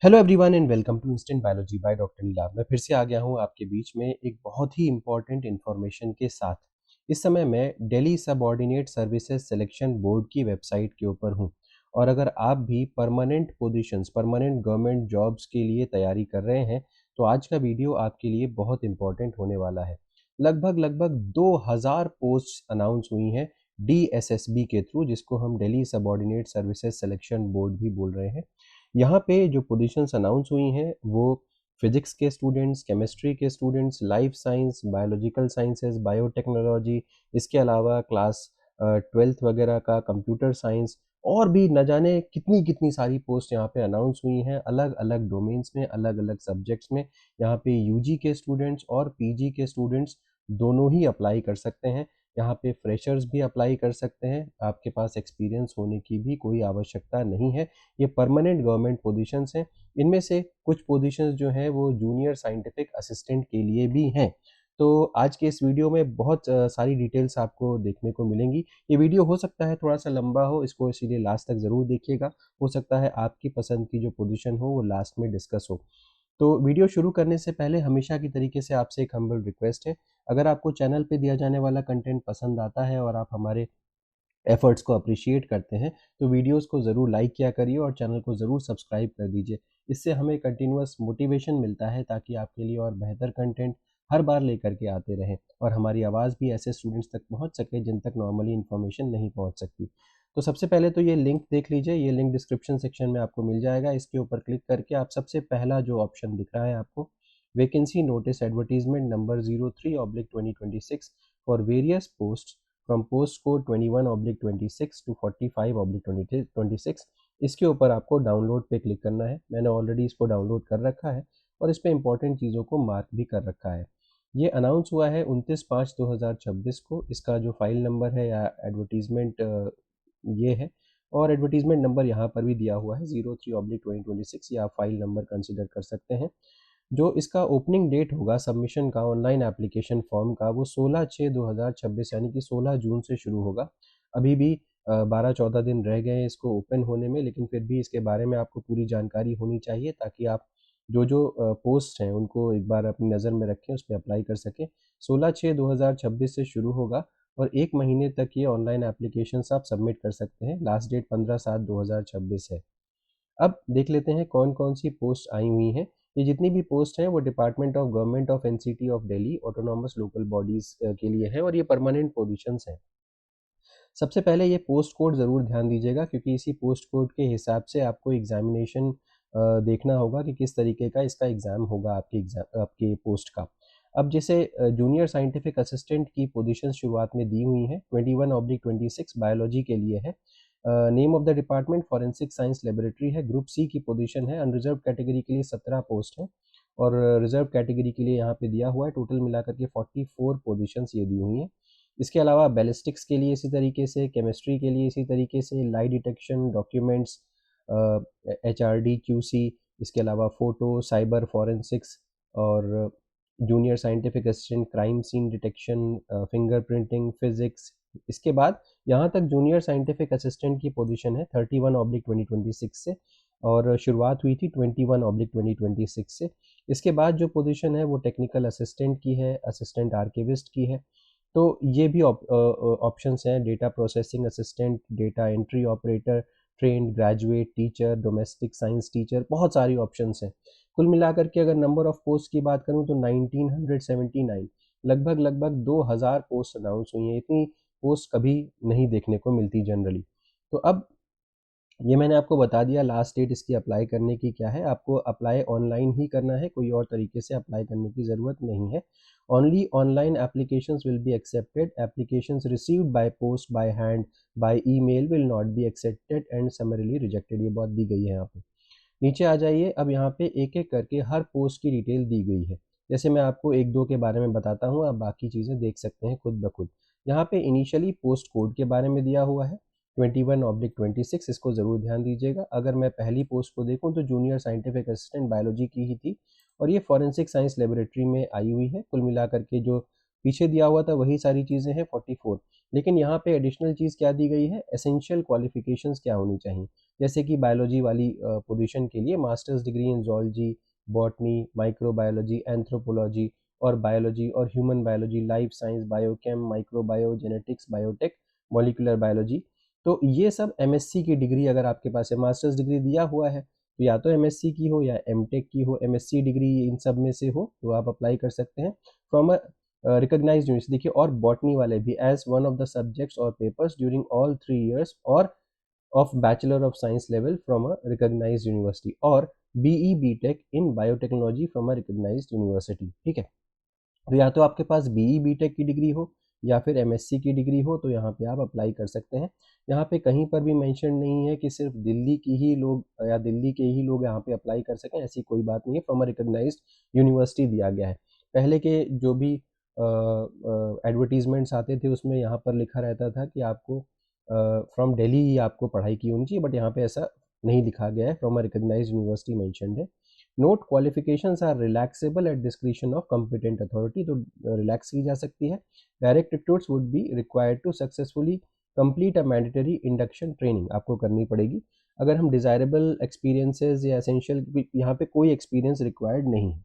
Hello everyone and welcome to instant biology by doctor Neelabh. मैं फिर से आ गया हूं आपके बीच में एक बहुत ही इंपॉर्टेंट इन्फॉर्मेशन के साथ। इस समय मैं Delhi subordinate services selection board की वेबसाइट के ऊपर हूं और अगर आप भी permanent positions permanent government jobs के लिए तैयारी कर रहे हैं तो आज का वीडियो आपके लिए बहुत इंपॉर्टेंट होने वाला है। लगभग लगभग 2000 पोस्ट अनाउंस हुई हैं DSSB के थ्रू, जिसको हम Delhi subordinate services selection board भी बोल रहे हैं। यहाँ पे जो पोजीशंस अनाउंस हुई हैं वो फिजिक्स के स्टूडेंट्स, केमिस्ट्री के students, life science, biological sciences, biotechnology, इसके अलावा क्लास 12th वगैरह का कंप्यूटर साइंस और भी न जाने कितनी कितनी सारी पोस्ट यहाँ पे अनाउंस हुई हैं अलग अलग डोमेन्स में, अलग अलग सब्जेक्ट्स में। यहाँ पे यूजी के स्टूडेंट्स और पीजी के स्टूडेंट्स दोनों ही अप्लाई कर सकते हैं। यहाँ पे फ्रेशर्स भी अप्लाई कर सकते हैं, आपके पास एक्सपीरियंस होने की भी कोई आवश्यकता नहीं है। ये परमानेंट गवर्नमेंट पोजीशंस हैं। इनमें से कुछ पोजीशंस जो हैं वो जूनियर साइंटिफिक असिस्टेंट के लिए भी हैं। तो आज के इस वीडियो में बहुत सारी डिटेल्स आपको देखने को मिलेंगी। ये वीडियो हो सकता है थोड़ा सा लंबा हो, इसको इसीलिए लास्ट तक ज़रूर देखिएगा। हो सकता है आपकी पसंद की जो पोजीशन हो वो लास्ट में डिस्कस हो। तो वीडियो शुरू करने से पहले हमेशा की तरीके से आपसे एक हम्बल रिक्वेस्ट है, अगर आपको चैनल पे दिया जाने वाला कंटेंट पसंद आता है और आप हमारे एफर्ट्स को अप्रिशिएट करते हैं तो वीडियोस को ज़रूर लाइक किया करिए और चैनल को ज़रूर सब्सक्राइब कर दीजिए। इससे हमें कंटिन्यूअस मोटिवेशन मिलता है ताकि आपके लिए और बेहतर कंटेंट हर बार लेकर के आते रहें और हमारी आवाज़ भी ऐसे स्टूडेंट्स तक पहुंच सके जिन तक नॉर्मली इन्फॉर्मेशन नहीं पहुंच सकती। तो सबसे पहले तो ये लिंक देख लीजिए, ये लिंक डिस्क्रिप्शन सेक्शन में आपको मिल जाएगा। इसके ऊपर क्लिक करके आप सबसे पहला जो ऑप्शन दिख रहा है आपको, vacancy notice advertisement number 03/2026 for various post from post code 21/26 to 45/26, इसके ऊपर आपको डाउनलोड पे क्लिक करना है। मैंने ऑलरेडी इसको डाउनलोड कर रखा है और इस पे इंपॉर्टेंट चीज़ों को मार्क भी कर रखा है। ये अनाउंस हुआ है 29/5/2026 को। इसका जो फाइल नंबर है या एडवर्टीजमेंट ये है और एडवर्टीजमेंट नंबर यहाँ पर भी दिया हुआ है 03/2026, या आप फाइल नंबर कंसिडर कर सकते हैं। जो इसका ओपनिंग डेट होगा सबमिशन का ऑनलाइन एप्लीकेशन फॉर्म का, वो 16/6/2026 यानी कि 16 जून से शुरू होगा। अभी भी 12-14 दिन रह गए हैं इसको ओपन होने में, लेकिन फिर भी इसके बारे में आपको पूरी जानकारी होनी चाहिए ताकि आप जो जो पोस्ट हैं उनको एक बार अपनी नज़र में रखें, उस पर अप्लाई कर सकें। 16/6/2026 से शुरू होगा और 1 महीने तक ये ऑनलाइन एप्लीकेशन आप सबमिट कर सकते हैं। लास्ट डेट 15/7/2026 है। अब देख लेते हैं कौन कौन सी पोस्ट आई हुई हैं। ये जितनी भी पोस्ट हैं वो department of government of NCT of Delhi autonomous local bodies के लिए है और ये परमानेंट पोजीशंस हैं। सबसे पहले ये पोस्ट कोड ज़रूर ध्यान दीजिएगा क्योंकि इसी पोस्ट कोड के हिसाब से आपको एग्जामिनेशन देखना होगा कि किस तरीके का इसका एग्ज़ाम होगा आपके पोस्ट का। अब जैसे जूनियर साइंटिफिक असिस्टेंट की पोजीशन शुरुआत में दी हुई हैं 21/26 बायोलॉजी के लिए है। Name of the department forensic science laboratory है। ग्रुप सी की पोजीशन है। अनरिजर्व कैटेगरी के लिए 17 पोस्ट हैं और रिजर्व कैटेगरी के लिए यहाँ पे दिया हुआ है टोटल मिलाकर के 44 पोजीशंस ये दी हुई हैं। इसके अलावा बैलिस्टिक्स के लिए इसी तरीके से, केमिस्ट्री के लिए इसी तरीके से, lie detection, documents, HRD QC, इसके अलावा फ़ोटो, साइबर फॉरेंसिक्स और junior scientific assistant crime scene detection, fingerprinting, physics. इसके बाद यहाँ तक जूनियर साइंटिफिक असिस्टेंट की पोजीशन है 31/2026 से और शुरुआत हुई थी 21/2026 से। इसके बाद जो पोजीशन है वो टेक्निकल असिस्टेंट की है, असिस्टेंट आर्किविस्ट की है। तो ये भी ऑप्शंस हैं, data processing assistant, data entry operator, trained graduate teacher, domestic science teacher, बहुत सारी ऑप्शंस हैं। कुल मिलाकर के अगर नंबर ऑफ पोस्ट की बात करूं तो 1979, लगभग लगभग 2000 पोस्ट अनाउंस हुई हैं। इतनी पोस्ट कभी नहीं देखने को मिलती जनरली। तो अब ये मैंने आपको बता दिया लास्ट डेट इसकी अप्लाई करने की क्या है। आपको अप्लाई ऑनलाइन ही करना है, कोई और तरीके से अप्लाई करने की ज़रूरत नहीं है। Only online applications will be accepted. Applications received by post, by hand, by email will not be accepted and समरली rejected. ये बात दी गई है यहाँ पे। नीचे आ जाइए। अब यहाँ पे एक एक करके हर पोस्ट की डिटेल दी गई है। जैसे मैं आपको एक दो के बारे में बताता हूँ, आप बाकी चीज़ें देख सकते हैं खुद ब खुद। यहाँ पे इनिशियली पोस्ट कोड के बारे में दिया हुआ है 21/26, इसको ज़रूर ध्यान दीजिएगा। अगर मैं पहली पोस्ट को देखूँ तो जूनियर साइंटिफिक असिस्टेंट बायोलॉजी की ही थी और ये फॉरेंसिक साइंस लेबोरेटरी में आई हुई है। कुल मिलाकर के जो पीछे दिया हुआ था वही सारी चीज़ें हैं 44, लेकिन यहाँ पे एडिशनल चीज़ क्या दी गई है, एसेंशियल क्वालिफिकेशंस क्या होनी चाहिए। जैसे कि बायोलॉजी वाली पोजीशन के लिए masters degree in zoology, botany, microbiology, anthropology और बायोलॉजी और human biology, life science, biochem, microbio, genetics, biotech, molecular biology. तो ये सब एमएससी की डिग्री अगर आपके पास है, मास्टर्स डिग्री दिया हुआ है तो या तो एमएससी की हो या एमटेक की हो, एमएससी डिग्री इन सब में से हो तो आप अप्लाई कर सकते हैं फ्रॉम अ रिकॉग्नाइज्ड यूनिवर्सिटी। देखिए, और बॉटनी वाले भी as one of the subjects और पेपर्स ड्यूरिंग ऑल 3 years और of bachelor of science level from a recognised university, और BE BTech in biotechnology from a recognised university. ठीक है, तो या तो आपके पास बीई बीटेक की डिग्री हो या फिर एमएससी की डिग्री हो तो यहाँ पे आप अप्लाई कर सकते हैं। यहाँ पे कहीं पर भी मेंशन नहीं है कि सिर्फ दिल्ली की ही लोग या दिल्ली के ही लोग यहाँ पे अप्लाई कर सकें, ऐसी कोई बात नहीं है। फ्रॉम अ रिकॉग्नाइज्ड यूनिवर्सिटी दिया गया है। पहले के जो भी एडवर्टीजमेंट्स आते थे उसमें यहाँ पर लिखा रहता था कि आपको फ्रॉम दिल्ली ही आपको पढ़ाई की होनी चाहिए, बट यहाँ पे ऐसा नहीं लिखा गया है, from a recognised university mentioned है। Note qualifications are relaxable at discretion of competent authority, तो रिलैक्स की जा सकती है। Direct recruits would be required to successfully complete a mandatory induction training, आपको करनी पड़ेगी। अगर हम डिजायरेबल एक्सपीरियंसेस या एसेंशियल, यहाँ पे कोई एक्सपीरियंस रिक्वायर्ड नहीं है।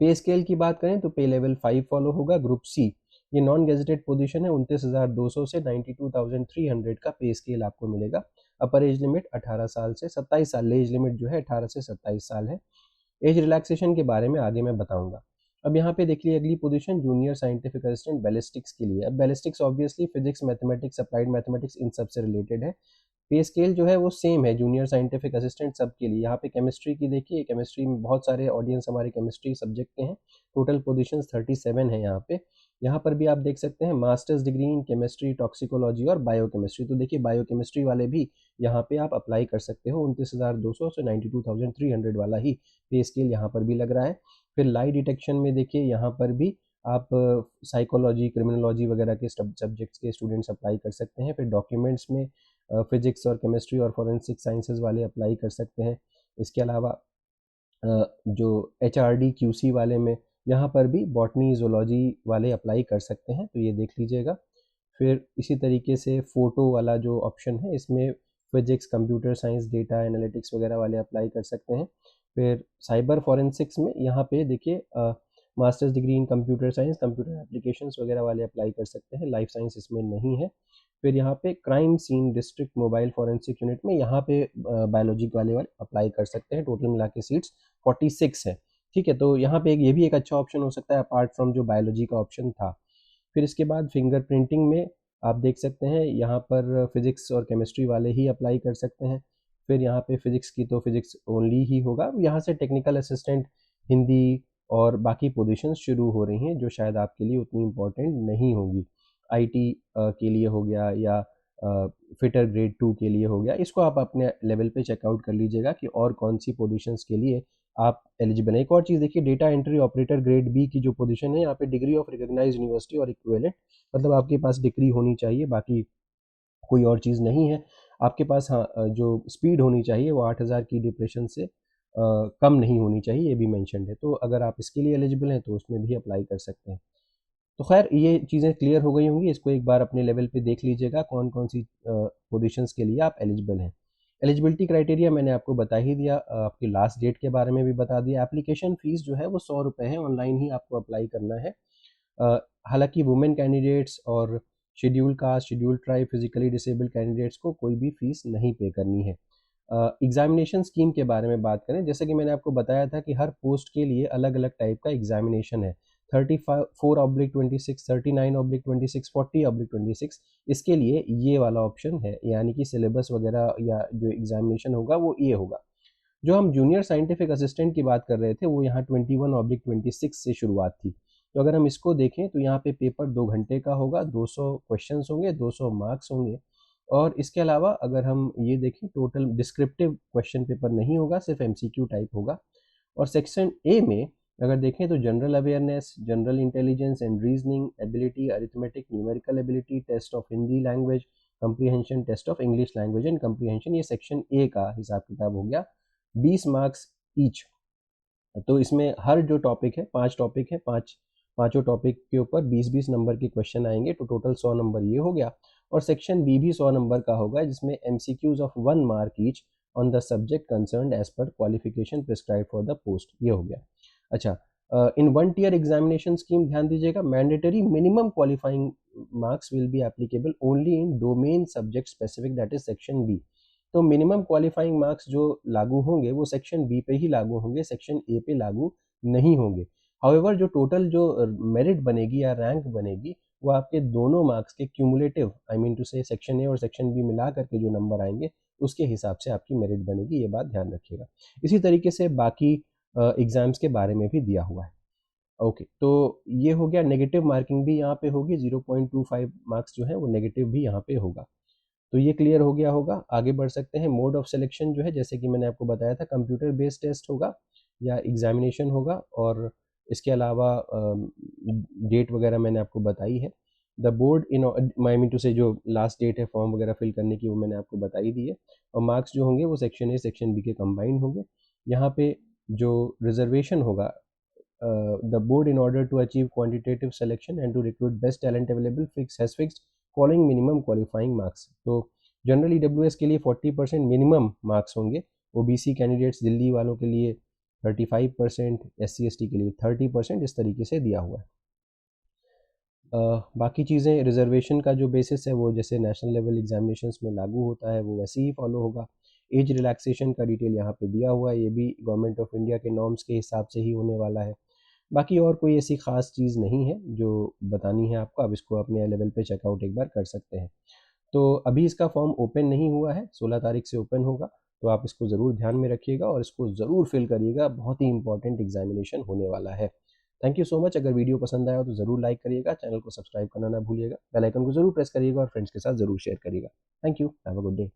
पे स्केल की बात करें तो पे लेवल 5 फॉलो होगा। ग्रुप सी, ये नॉन गेजेटेड पोजीशन है, 29,200 से 92,300 का पे स्केल आपको मिलेगा। अपर एज लिमिट 18 साल से 27 साल, एज लिमिट जो है 18 से 27 साल है। एज रिलैक्सेशन के बारे में आगे मैं बताऊंगा। अब यहाँ पे देखिए अगली position junior scientific assistant ballistics के लिए। अब ballistics obviously physics, mathematics, applied mathematics इन सब से रिलेटेड है। पे स्केल जो है वो सेम है जूनियर साइंटिफिक असिस्टेंट सब के लिए। यहाँ पे केमिस्ट्री की देखिए, केमिस्ट्री में बहुत सारे ऑडियंस हमारे केमिस्ट्री सब्जेक्ट के हैं। टोटल पोजीशंस 37 है यहाँ पे। यहाँ पर भी आप देख सकते हैं masters degree in chemistry, toxicology और बायोकेमिस्ट्री। तो देखिए बायोकेमिस्ट्री वाले भी यहाँ पे आप अप्लाई कर सकते हो। 29,200 से 92,300 वाला ही पे स्केल यहाँ पर भी लग रहा है। फिर लाई डिटेक्शन में देखिए यहाँ पर भी आप साइकोलॉजी, क्रिमिनोलॉजी वगैरह के सब्जेक्ट्स के स्टूडेंट्स अप्लाई कर सकते हैं। फिर डॉक्यूमेंट्स में फिजिक्स और केमिस्ट्री और फॉरेंसिक साइंसेज वाले अप्लाई कर सकते हैं। इसके अलावा जो HRD QC वाले में यहाँ पर भी बॉटनी, जोलॉजी वाले अप्लाई कर सकते हैं, तो ये देख लीजिएगा। फिर इसी तरीके से फ़ोटो वाला जो ऑप्शन है इसमें physics, computer science, data analytics वगैरह वाले अप्लाई कर सकते हैं। फिर साइबर फॉरेंसिक्स में यहाँ पे देखिए masters degree in computer science, computer applications वगैरह वाले अप्लाई कर सकते हैं। लाइफ साइंस इसमें नहीं है। फिर यहाँ पे crime scene district mobile forensic unit में यहाँ पे बायोलॉजी वाले अप्लाई कर सकते हैं। टोटल मिला के सीट्स 46 है। ठीक है, तो यहाँ पे ये भी एक अच्छा ऑप्शन हो सकता है अपार्ट फ्रॉम जो बायोलॉजी का ऑप्शन था। फिर इसके बाद फिंगर प्रिंटिंग में आप देख सकते हैं यहाँ पर फिजिक्स और केमिस्ट्री वाले ही अप्लाई कर सकते हैं। फिर यहाँ पे फिजिक्स की तो फिजिक्स ओनली ही होगा। यहाँ से टेक्निकल असिस्टेंट, हिंदी और बाकी पोजीशंस शुरू हो रही हैं जो शायद आपके लिए उतनी इम्पोर्टेंट नहीं होंगी। आईटी के लिए हो गया या फिटर ग्रेड 2 के लिए हो गया। इसको आप अपने लेवल पे चेकआउट कर लीजिएगा कि और कौन सी पोजीशंस के लिए आप एलिजिबल हैं। एक और चीज़ देखिए, data entry operator grade B की जो पोजीशन है यहाँ पे डिग्री ऑफ रिकॉग्नाइज्ड यूनिवर्सिटी और इक्विवेलेंट, मतलब आपके पास डिग्री होनी चाहिए, बाकी कोई और चीज़ नहीं है आपके पास। हाँ, जो स्पीड होनी चाहिए वो 8,000 की डिप्रेशन से कम नहीं होनी चाहिए, ये भी मेंशन्ड है। तो अगर आप इसके लिए एलिजिबल हैं तो उसमें भी अप्लाई कर सकते हैं। तो खैर ये चीज़ें क्लियर हो गई होंगी। इसको एक बार अपने लेवल पे देख लीजिएगा कौन कौन सी पोजीशंस के लिए आप एलिजिबल हैं। एलिजिबिलिटी क्राइटेरिया मैंने आपको बता ही दिया, आपकी लास्ट डेट के बारे में भी बता दिया। एप्लीकेशन फ़ीस जो है वो 100 रुपये है, ऑनलाइन ही आपको अप्लाई करना है। हालांकि वुमेन कैंडिडेट्स और schedule caste, schedule tribe, physically disabled candidates को कोई भी फ़ीस नहीं पे करनी है। एग्जामिनेशन स्कीम के बारे में बात करें, जैसे कि मैंने आपको बताया था कि हर पोस्ट के लिए अलग अलग टाइप का एग्जामिनेशन है। 34/26, 39/26, 40/26, इसके लिए ये वाला ऑप्शन है, यानी कि सिलेबस वगैरह या जो एग्जामिनेशन होगा वो ये होगा। जो हम जूनियर साइंटिफिक असिस्टेंट की बात कर रहे थे वो यहाँ 21/26 से शुरुआत थी। तो अगर हम इसको देखें तो यहाँ पे पेपर 2 घंटे का होगा, 200 क्वेश्चंस होंगे, 200 मार्क्स होंगे। और इसके अलावा अगर हम ये देखें, टोटल डिस्क्रिप्टिव क्वेश्चन पेपर नहीं होगा, सिर्फ MCQ टाइप होगा। और सेक्शन ए में अगर देखें तो general awareness, general intelligence and reasoning ability, arithmetic, numerical ability, test of Hindi language comprehension, test of English language and comprehension, ये सेक्शन ए का हिसाब किताब हो गया। 20 मार्क्स ईच। तो इसमें हर जो टॉपिक है, 5 टॉपिक है, 5 पांचों टॉपिक के ऊपर 20-20 नंबर के क्वेश्चन आएंगे, तो टोटल 100 नंबर ये हो गया। और सेक्शन बी भी 100 नंबर का होगा, जिसमें MCQs of 1 mark each on the subject concerned as per qualification prescribe for the post, ये हो गया। अच्छा, in one tier examination scheme ध्यान दीजिएगा, mandatory minimum qualifying marks will be applicable only in domain subject specific, that is section B. तो minimum qualifying marks जो लागू होंगे वो सेक्शन बी पे ही लागू होंगे, सेक्शन ए पे लागू नहीं होंगे। हाउएवर जो टोटल जो मेरिट बनेगी या रैंक बनेगी वो आपके दोनों मार्क्स के क्यूमुलेटिव, आई मीन टू से सेक्शन ए और सेक्शन बी मिला करके जो नंबर आएंगे उसके हिसाब से आपकी मेरिट बनेगी, ये बात ध्यान रखिएगा। इसी तरीके से बाकी एग्जाम्स के बारे में भी दिया हुआ है। ओके, तो ये हो गया। नेगेटिव मार्किंग भी यहाँ पे होगी, 0.25 मार्क्स जो है वो नेगेटिव भी यहाँ पे होगा। तो ये क्लियर हो गया होगा। आगे बढ़ सकते हैं। मोड ऑफ सिलेक्शन जो है, जैसे कि मैंने आपको बताया था, कंप्यूटर बेस्ड टेस्ट होगा या एग्जामिनेशन होगा, और इसके अलावा डेट वगैरह मैंने आपको बताई है। The board in I mean two से जो लास्ट डेट है फॉर्म वगैरह फिल करने की वो मैंने आपको बताई दी है। और मार्क्स जो होंगे वो सेक्शन ए सेक्शन बी के कंबाइंड होंगे। यहाँ पे जो रिजर्वेशन होगा, the board in order to achieve quantitative selection and to recruit best talent available has fixed following minimum qualifying marks। तो जनरल ईडब्ल्यूएस के लिए 40% मिनिमम मार्क्स होंगे, ओबीसी कैंडिडेट्स दिल्ली वालों के लिए 35%, एससी एसटी के लिए 30%, इस तरीके से दिया हुआ है। बाकी चीज़ें, रिजर्वेशन का जो बेसिस है वो जैसे नेशनल लेवल एग्जामिनेशंस में लागू होता है वो वैसे ही फॉलो होगा। एज रिलैक्सेशन का डिटेल यहाँ पे दिया हुआ है, ये भी गवर्नमेंट ऑफ इंडिया के नॉर्म्स के हिसाब से ही होने वाला है। बाकी और कोई ऐसी ख़ास चीज़ नहीं है जो बतानी है आपको, आप इसको अपने लेवल पे चेकआउट एक बार कर सकते हैं। तो अभी इसका फॉर्म ओपन नहीं हुआ है, 16 तारीख से ओपन होगा, तो आप इसको ज़रूर ध्यान में रखिएगा और इसको ज़रूर फिल करिएगा, बहुत ही इंपॉर्टेंट एग्जामिनेशन होने वाला है। Thank you so much. अगर वीडियो पसंद आया हो तो ज़रूर लाइक करिएगा, चैनल को सब्सक्राइब करना ना भूलिएगा, बेल आइकन को ज़रूर प्रेस करिएगा और फ्रेंड्स के साथ ज़रूर शेयर करिएगा। Thank you, have a good day.